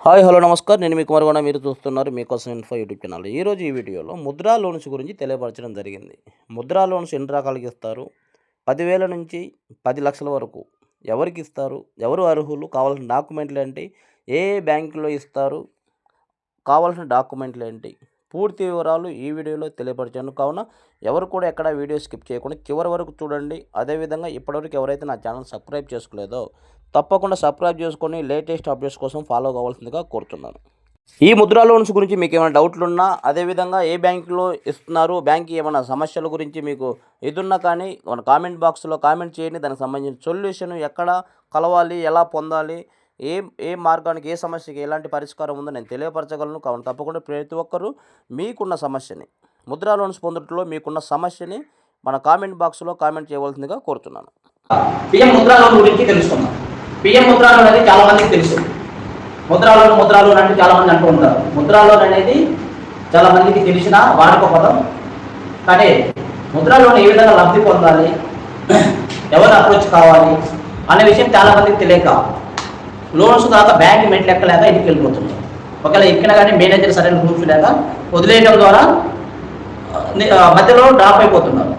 Hi hello నమస్కారం. నేను మీ కుమార్. మీరు చూస్తున్నారు మీకోసం ఇన్ఫో యూట్యూబ్ ఛానల్. ఈరోజు ఈ వీడియోలో ముద్రా లోన్స్ గురించి తెలియపరచడం జరిగింది. ముద్రా లోన్స్ ఎన్ని రకాలకి ఇస్తారు, 10,000 నుంచి 10 లక్షల వరకు ఎవరికి ఇస్తారు, ఎవరు అర్హులు, కావాల్సిన డాక్యుమెంట్లు ఏంటి, ఏ బ్యాంకులో ఇస్తారు, కావాల్సిన డాక్యుమెంట్లు ఏంటి, పూర్తి వివరాలు ఈ వీడియోలో తెలియపరిచాను. కావున ఎవరు కూడా ఎక్కడ వీడియో స్కిప్ చేయకుండా చివరి వరకు చూడండి. అదేవిధంగా ఇప్పటివరకు ఎవరైతే నా ఛానల్ సబ్స్క్రైబ్ చేసుకోలేదో తప్పకుండా సబ్స్క్రైబ్ చేసుకొని లేటెస్ట్ అప్డేట్స్ కోసం ఫాలో కావాల్సిందిగా కోరుతున్నాను. ఈ ముద్రా లోన్స్ గురించి మీకు ఏమైనా డౌట్లు ఉన్నా, అదేవిధంగా ఏ బ్యాంకులో ఇస్తున్నారు, బ్యాంక్ ఏమైనా సమస్యల గురించి మీకు ఎదున్నా కానీ మన కామెంట్ బాక్స్లో కామెంట్ చేయండి. దానికి సంబంధించిన సొల్యూషన్ ఎక్కడ కలవాలి, ఎలా పొందాలి, ఏ ఏ మార్గానికి, ఏ సమస్యకి ఎలాంటి పరిష్కారం ఉందో నేను తెలియపరచగలను. కావున తప్పకుండా ప్రతి ఒక్కరూ మీకున్న సమస్యని, ముద్రా లోన్స్ పొందడంలో మీకున్న సమస్యని మన కామెంట్ బాక్స్లో కామెంట్ చేయవలసిందిగా కోరుతున్నాను. పిఎం ముద్రా లోన్ గురించి తెలుసుకుందాం. పిఎం ముద్రా లోన్ అనేది చాలా మందికి తెలుసు. ముద్రా లోన్ అంటే చాలా మంది అంటూ ఉంటారు. ముద్రా లోన్ అనేది చాలా మందికి తెలిసిన వాడుక పదం. కానీ ముద్రా లోన్ ఏ విధంగా లబ్ధి పొందాలి, ఎవరు అప్రోచ్ కావాలి అనే విషయం చాలా మందికి తెలియక లోన్స్ కాక బ్యాంక్ మెట్లు ఎక్కలేక ఇంటికి వెళ్ళిపోతున్నారు. ఒకవేళ ఎక్కినా కానీ మేనేజర్ సరైన రూల్స్ లేక వదిలేయడం ద్వారా మధ్యలో డ్రాప్ అయిపోతున్నారు.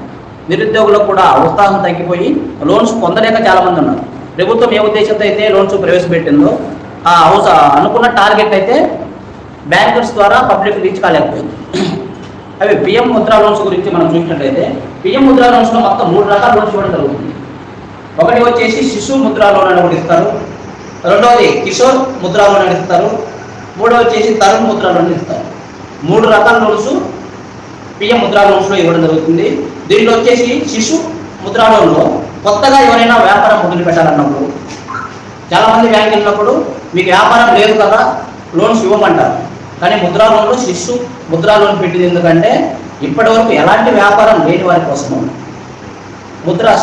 నిరుద్యోగులకు కూడా ఉత్సాహం తగ్గిపోయి లోన్స్ పొందలేక చాలామంది ఉన్నారు. ప్రభుత్వం ఏ ఉద్దేశంతో అయితే లోన్స్ ప్రవేశపెట్టిందో అనుకున్న టార్గెట్ అయితే బ్యాంకర్స్ ద్వారా పబ్లిక్ రీచ్ కాలేకపోయింది. అవి పిఎం ముద్రా లోన్స్ గురించి మనం చూసినట్లయితే పిఎం ముద్రా లోన్స్లో మొత్తం 3 రకాల లోన్స్ ఇవ్వడం జరుగుతుంది. ఒకటి వచ్చేసి శిశు ముద్రా లోన్ అని ఒకటి ఇస్తారు, రెండవది కిషోర్ ముద్రా లోన్ అని ఇస్తారు, మూడవది వచ్చేసి తరుణ్ ముద్రా లోన్ ఇస్తారు. 3 రకాల లోన్స్ పిఎం ముద్రా లోన్స్లో ఇవ్వడం జరుగుతుంది. దీనిలో వచ్చేసి శిశు ముద్రా లోన్లో కొత్తగా ఎవరైనా వ్యాపారం మొదలు పెట్టాలన్నప్పుడు చాలామంది బ్యాంక్ వెళ్ళినప్పుడు మీకు వ్యాపారం లేదు కదా లోన్స్ ఇవ్వమంటారు. కానీ ముద్రా లోన్లో శిశు ముద్రా లోన్ పెట్టింది ఎందుకంటే ఇప్పటి వరకు ఎలాంటి వ్యాపారం లేని వారి కోసము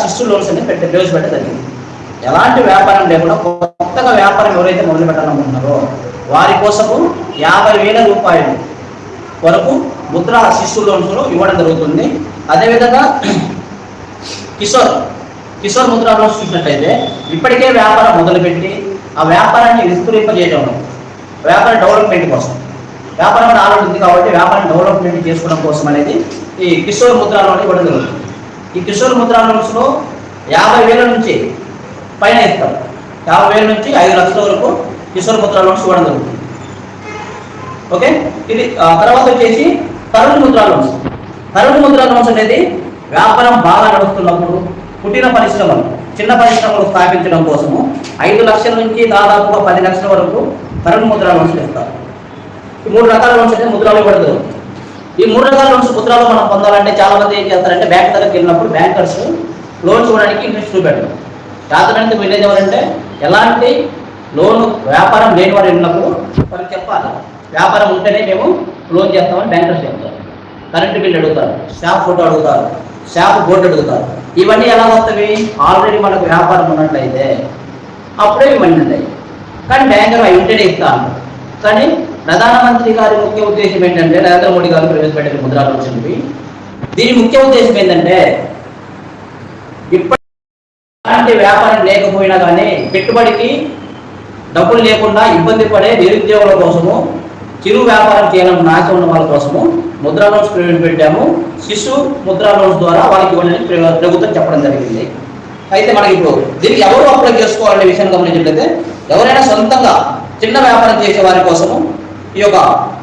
శిశు లోన్స్ అనేది ప్రవేశపెట్ట జరిగింది. ఎలాంటి వ్యాపారం లేకుండా కొత్తగా వ్యాపారం ఎవరైతే మొదలు పెట్టాలనుకుంటున్నారో వారి కోసము 50,000 రూపాయలు వరకు ముద్రా శిశు లోన్స్లో ఇవ్వడం జరుగుతుంది. అదేవిధంగా కిషోర్ ముద్రా లోన్స్ చూసినట్లయితే ఇప్పటికే వ్యాపారం మొదలుపెట్టి ఆ వ్యాపారాన్ని విస్తరింపజేయడం, వ్యాపార డెవలప్మెంట్ కోసం, వ్యాపారం ఆలోచన ఉంది కాబట్టి వ్యాపారం డెవలప్మెంట్ చేసుకోవడం కోసం అనేది ఈ కిషోర్ ముద్రా లోన్ ఇవ్వడం జరుగుతుంది. ఈ కిషోర్ ముద్రా లోన్స్లో 50,000 నుంచి పైన ఇస్తారు. 50,000 నుంచి 5 లక్షల వరకు కిషోర్ ముద్రా లోన్స్ ఇవ్వడం జరుగుతుంది. ఓకే, ఇది తర్వాత వచ్చేసి తరుణ్ ముద్రా లోన్స్. తరుణ్ ముద్రా లోన్స్ అనేది వ్యాపారం బాగా నడుస్తున్నప్పుడు పుట్టిన పరిశ్రమలు, చిన్న పరిశ్రమలు స్థాపించడం కోసము 5 లక్షల నుంచి దాదాపుగా 10 లక్షల వరకు తరుణ్ ముద్రా లోన్స్ ఇస్తారు. ఈ 3 రకాల లోన్స్ అయితే ముద్రాలో ఇవ్వడం జరుగుతుంది. ఈ 3 రకాల లోన్స్ ముద్రాలో మనం పొందాలంటే చాలా మంది ఏం చేస్తారంటే బ్యాంక్ దగ్గరికి వెళ్ళినప్పుడు బ్యాంకర్స్ లోన్స్ ఇవ్వడానికి ఇంట్రెస్ట్ చూపెట్టరు. శాతనంటే విలేజ్ ఎవరంటే ఎలాంటి లోన్ వ్యాపారం లేని వారు వెళ్ళినప్పుడు వారికి చెప్పాలి, వ్యాపారం ఉంటేనే మేము లోన్ చేస్తామని బ్యాంకర్స్ చెప్తారు. కరెంటు బిల్ అడుగుతారు, షాప్ ఫోటో అడుగుతారు, షాప్ బోర్డు అడుగుతారు. ఇవన్నీ ఎలా వస్తాయి? ఆల్రెడీ మనకు వ్యాపారం ఉన్నట్లయితే అప్పుడే ఇవన్నీ ఉంటాయి. కానీ బ్యాంకర్ అవి ఉంటేనే ఇస్తాను. కానీ ప్రధానమంత్రి గారి ముఖ్య ఉద్దేశం ఏంటంటే, నరేంద్ర మోడీ గారు ప్రవేశపెట్టిన ముద్రా లోన్స్ దీని ముఖ్య ఉద్దేశం ఏంటంటే ఇప్పటి వ్యాపారం లేకపోయినా కానీ పెట్టుబడికి డబ్బులు లేకుండా ఇబ్బంది పడే నిరుద్యోగుల కోసము, చిరు వ్యాపారం చేయాలని ఆశ ఉన్న వాళ్ళ కోసము ముద్రా లోన్స్ ప్రవేశపెట్టాము. శిశు ముద్రా లోన్స్ ద్వారా వాళ్ళకి ఇవ్వాలని ప్రభుత్వం చెప్పడం జరిగింది. అయితే మనకి ఇప్పుడు దీనికి ఎవరు అప్లై చేసుకోవాలనే విషయం గమనించినట్లయితే ఎవరైనా సొంతంగా చిన్న వ్యాపారం చేసే వారి కోసము ఈ యొక్క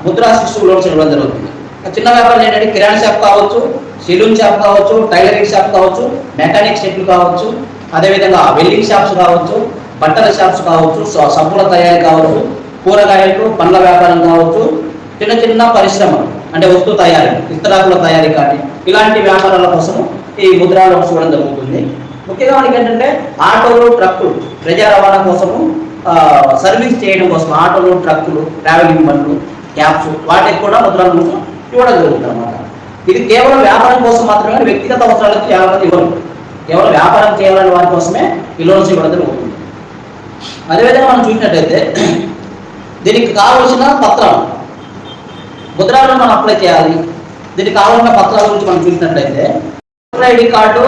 ముద్రా శిశు లోన్స్ ఇవ్వడం జరుగుతుంది. చిన్న వ్యాపారం ఏంటంటే కిరాణా షాప్ కావచ్చు, సెలూన్ షాప్ కావచ్చు, టైలరింగ్ షాప్ కావచ్చు, మెకానిక్ షెడ్లు కావచ్చు, అదేవిధంగా వెల్డింగ్ షాప్స్ కావచ్చు, బట్టల షాప్స్ కావచ్చు, సబ్బుల తయారీ కావచ్చు, కూరగాయలు పండ్ల వ్యాపారం కావచ్చు, చిన్న చిన్న పరిశ్రమలు అంటే వస్తు తయారీ, ఇస్తరాకుల తయారీ కానీ ఇలాంటి వ్యాపారాల కోసం ఈ ముద్రా లోన్స్ ఇవ్వడం జరుగుతుంది. ముఖ్యంగా మనకి ఏంటంటే ఆటోలు, ట్రక్కులు, ప్రజా రవాణా కోసము, సర్వీస్ చేయడం కోసం ఆటోలు, ట్రక్కులు, ట్రావెలింగ్ బండ్లు, క్యాబ్స్ వాటికి కూడా ముద్రా లోన్స్ ఇవ్వడం జరుగుతుంది అన్నమాట. ఇది కేవలం వ్యాపారం కోసం మాత్రమే, వ్యక్తిగత అవసరాలకు చాలా మంది ఇవ్వరు. కేవలం వ్యాపారం చేయాలని వారి కోసమే ఈ లోన్స్ ఇవ్వడం జరుగుతుంది. అదేవిధంగా మనం చూసినట్టయితే దీనికి కావలసిన పత్రాలు, ముద్రా లోన్ మనం అప్లై చేయాలి. దీనికి కావాల్సిన పత్రాల గురించి మనం చూసినట్లయితే voter ID card,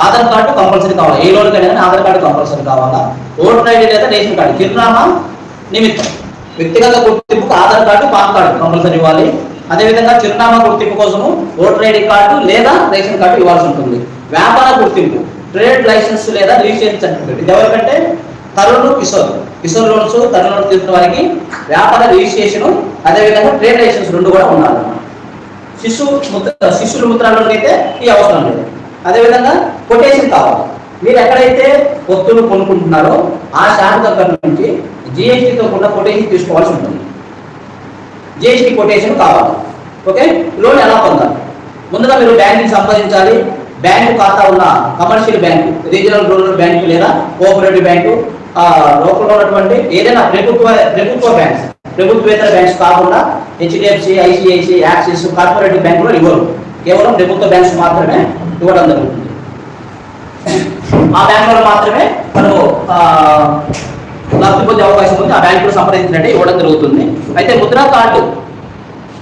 Aadhaar card compulsory కావాలి. ఏ లోన్కైనా కానీ ఆధార్ కార్డు కంపల్సరీ కావాలా. ఓటర్ ఐడి లేదా రేషన్ కార్డు, చిరునామా నిమిత్తం వ్యక్తిగత గుర్తింపుకు Aadhaar card, PAN card compulsory ఇవ్వాలి. అదేవిధంగా చిరునామా గుర్తింపు కోసము ఓటర్ ఐడి కార్డు లేదా రేషన్ కార్డు ఇవ్వాల్సి ఉంటుంది. వ్యాపార గుర్తింపు, ట్రేడ్ లైసెన్స్ లేదా రిజిస్ట్రేషన్ సర్టిఫికేట్. ఇది ఎవరికంటే తరుణ్, కిషోర్ లోన్స్ తరుణ్ లోన్స్ తీసుకున్న వారికి వ్యాపార రిజిస్ట్రేషన్, అదేవిధంగా ట్రేడ్ లైసెన్స్ రెండు కూడా ఉండాలి. శిశువుల ముద్రలో అయితే ఈ అవసరం లేదు. అదేవిధంగా కొటేషన్ కావాలి. మీరు ఎక్కడైతే వస్తువులు కొనుక్కుంటున్నారో ఆ శాఖ దగ్గర నుంచి జిఎస్టీతో కూడా కొటేషన్ తీసుకోవాల్సి ఉంటుంది. జిఎస్టీ కొటేషన్ కావాలి. ఓకే, లోన్ ఎలా పొందాలి? ముందుగా మీరు బ్యాంకుని సంపాదించాలి. బ్యాంకు ఖాతా ఉన్న commercial bank, regional rural bank లేదా కోఆపరేటివ్ బ్యాంకు, లోకల్లో ఉన్నటువంటి ఏదైనా ప్రభుత్వ బ్యాంక్స్, ప్రభుత్వేతర బ్యాంక్స్ కాకుండా హెచ్డిఎఫ్సి, ఐసిఐసిఐ, యాక్సిస్, కార్పొరేటివ్ బ్యాంకులో ఇవ్వరు. కేవలం ప్రభుత్వ బ్యాంక్స్ మాత్రమే ఇవ్వడం జరుగుతుంది. ఆ బ్యాంకులో మాత్రమే మనము లబ్ధి పొందే అవకాశం ఉంది. ఆ బ్యాంకులో సంప్రదించినట్టే ఇవ్వడం జరుగుతుంది. అయితే ముద్రా కార్డు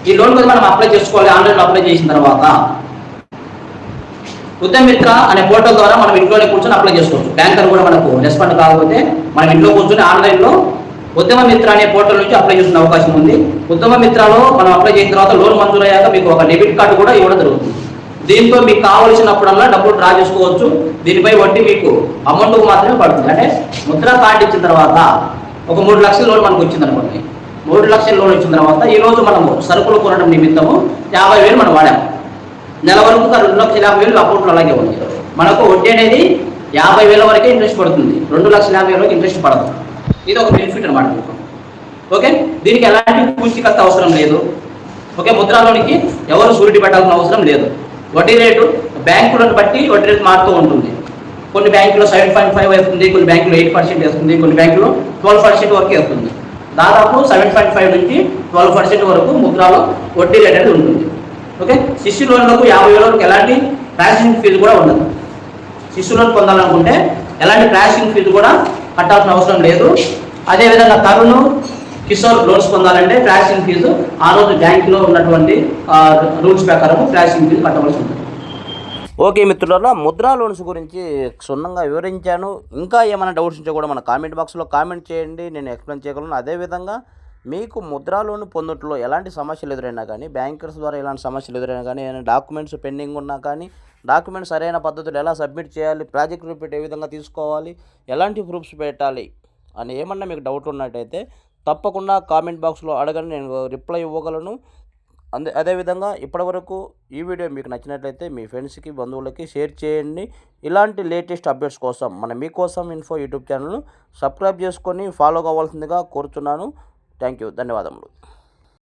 ఈ లోన్ కోసం మనం అప్లై చేసుకోవాలి. ఆన్లైన్లో అప్లై చేసిన తర్వాత ఉద్యమ మిత్ర అనే పోర్టల్ ద్వారా మనం ఇంట్లోనే కూర్చొని అప్లై చేసుకోవచ్చు. బ్యాంకర్ కూడా మనకు రెస్పాండ్ కాకపోతే మనం ఇంట్లో కూర్చొని ఆన్లైన్లో ఉద్యమ మిత్ర అనే పోర్టల్ నుంచి అప్లై చేసుకునే అవకాశం ఉంది. ఉద్యమ మిత్రలో మనం అప్లై చేసిన తర్వాత లోన్ మంజూరయ్యాక మీకు ఒక డెబిట్ కార్డు కూడా ఇవ్వడం జరుగుతుంది. దీంతో మీకు కావలసినప్పుడల్లా డబ్బులు డ్రా చేసుకోవచ్చు. దీనిపై వడ్డీ మీకు అమౌంట్ మాత్రమే పడుతుంది. అంటే ముద్రా కార్డు ఇచ్చిన తర్వాత ఒక 3 లక్షల లోన్ మనకు వచ్చింది అనుకోండి. 3 లక్షల లోన్ ఇచ్చిన తర్వాత ఈ రోజు మనము సరుకులు కొనడం నిమిత్తము 50,000 మనం వాడాము. నెల వరకు 2,50,000 అకౌంట్లో అలాగే ఉంది. మనకు వడ్డీ అనేది 50,000 వరకే ఇంట్రెస్ట్ పడుతుంది. 2,50,000 వరకు ఇంట్రెస్ట్ పడదు. ఇది ఒక బెనిఫిట్ అనమాట. ఓకే, దీనికి ఎలాంటి పూచీకత్తు అవసరం లేదు. ఓకే, ముద్రాలోనికి ఎవరు షూరిటీ పెట్టాల్సిన అవసరం లేదు. వడ్డీ రేటు బ్యాంకులను బట్టి వడ్డీ రేటు మారుతూ ఉంటుంది. కొన్ని బ్యాంకులో 7.5 వేస్తుంది, కొన్ని బ్యాంకులో 8% వేస్తుంది, కొన్ని బ్యాంకులో 12% వరకు వేస్తుంది. దాదాపు 7.5 నుంచి 12% వరకు ముద్రాలో వడ్డీ రేట్ అనేది ఉంటుంది. ఓకే, శిశు లోన్లకు 50,000 వరకు ఎలాంటి ప్రాసెసింగ్ ఫీజు కూడా ఉండదు. శిశు లోన్ పొందాలనుకుంటే ఎలాంటి ప్రాసెసింగ్ ఫీజు కూడా కట్టాల్సిన అవసరం లేదు. అదేవిధంగా తరుణ్, కిషోర్ లోన్స్ పొందాలంటే ప్రాసెసింగ్ ఫీజు ఆ రోజు బ్యాంకులో ఉన్నటువంటి రూల్స్ ప్రకారం ప్రాసెసింగ్ ఫీజు కట్టవలసి ఉంటుంది. ఓకే మిత్రులారా, ముద్రా లోన్స్ గురించి క్షుణ్ణంగా వివరించాను. ఇంకా ఏమైనా డౌట్స్ ఉంటే కూడా మన కామెంట్ బాక్స్లో కామెంట్ చేయండి, నేను ఎక్స్ప్లెయిన్ చేయగలను. అదేవిధంగా మీకు ముద్రా లోన్ పొందట్లో ఎలాంటి సమస్యలు ఎదురైనా కానీ, బ్యాంకర్స్ ద్వారా ఎలాంటి సమస్యలు ఎదురైనా కానీ, ఏమైనా డాక్యుమెంట్స్ పెండింగ్ ఉన్నా కానీ, డాక్యుమెంట్స్ సరైన పద్ధతిలో ఎలా సబ్మిట్ చేయాలి, ప్రాజెక్ట్ రిపోర్ట్ ఏ విధంగా తీసుకోవాలి, ఎలాంటి ప్రూఫ్స్ పెట్టాలి అని ఏమన్నా మీకు డౌట్ ఉన్నట్టయితే తప్పకుండా కామెంట్ బాక్స్లో అడగండి, నేను రిప్లై ఇవ్వగలను. అదేవిధంగా ఇప్పటివరకు ఈ వీడియో మీకు నచ్చినట్లయితే మీ ఫ్రెండ్స్కి, బంధువులకి షేర్ చేయండి. ఇలాంటి లేటెస్ట్ అప్డేట్స్ కోసం మన మీకోసం ఇన్ఫో యూట్యూబ్ ఛానల్ను సబ్స్క్రైబ్ చేసుకొని ఫాలో కావాల్సిందిగా కోరుతున్నాను. థ్యాంక్ యూ, ధన్యవాదములు.